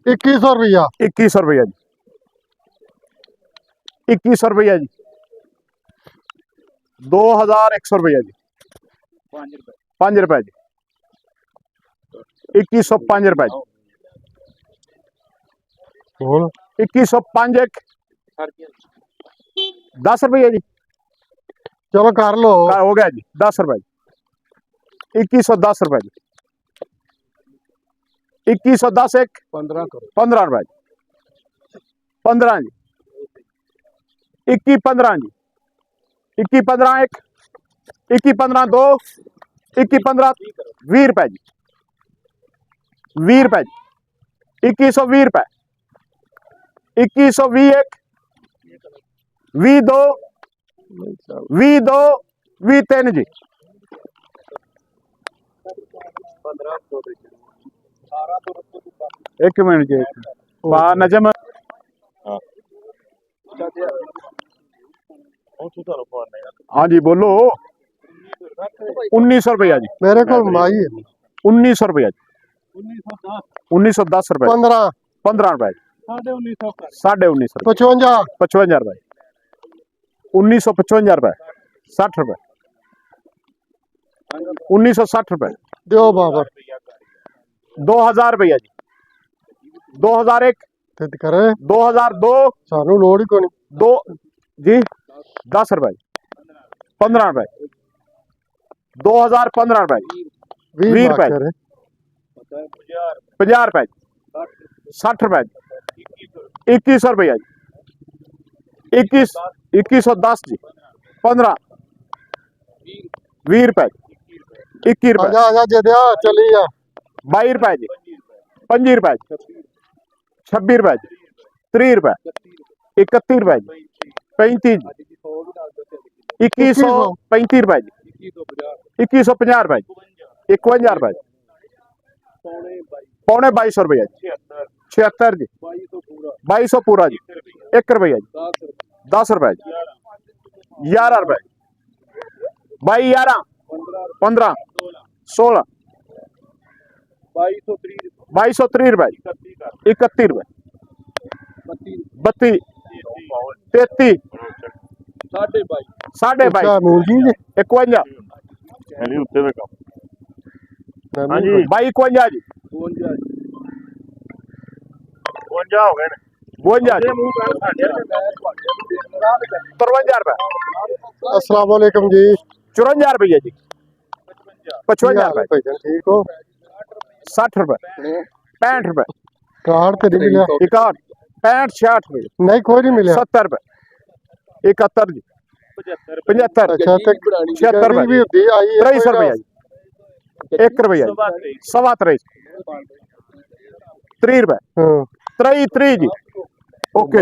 2100 रुपया 2100 रुपया जी 2100 रुपया जी 2100 रुपया जी 5 रुपए जी 2105 रुपए जी 2105 एक 10 रुपया जी चलो कर लो हो गया जी 10 रुपए जी 2110 रुपए जी 2110 एक 15 रुपए जी 15 जी 2115 जी 2115 एक 2115 दो 2115 20 रुपए जी 20 रुपए जी 2120 रुपए 2120 एक 22 22 23 जी 1 मिनट जी नजम हाँ जी बोलो 1900 रुपया जी मेरे को माई है 1900 रुपया जी 1910 रुपए 15 रुपए 1950 55 रुपए 1955 रुपए 60 रुपए 1960 रुपए दो बाबर 2000 रुपया जी 2001 करे 2002 सानू लोड़ ही कोनी दो जी 10 रुपए 15 रुपए 2015 रुपए 20 रुपए 50 रुपए 60 रुपए 2100 रुपया जी 2110 जी 15 20 रुपए 21 रुपए चली जा 22 रुपए जी 25 रुपए 26 रुपए 30 रुपए 31 रुपए 35 2135 रुपए 2150 रुपए 51 रुपए पौने 2200 रुपया जी 76 जी 2200 पूरा जी 1 रुपया जी 10 रुपए जी 11 रुपए 22 11 15 16 2230 रुपए 31 रुपए 32 33 साढ़े 22 51 22 51 जी 52 हो गए 53 रुपए अस्सलाम वालेकुम जी 54 रुपया जी 55 रुपए ठीक हो 60 रुपए 65 रुपए कार्ड तो नहीं मिला 61 65 66 रुपए नहीं कोई नहीं मिला 70 रुपए 71 जी 75 अच्छा तो 76 रुपए भी होती आई 2300 रुपया जी 1 रुपया जी 23 30 रुपए 3 जी ओके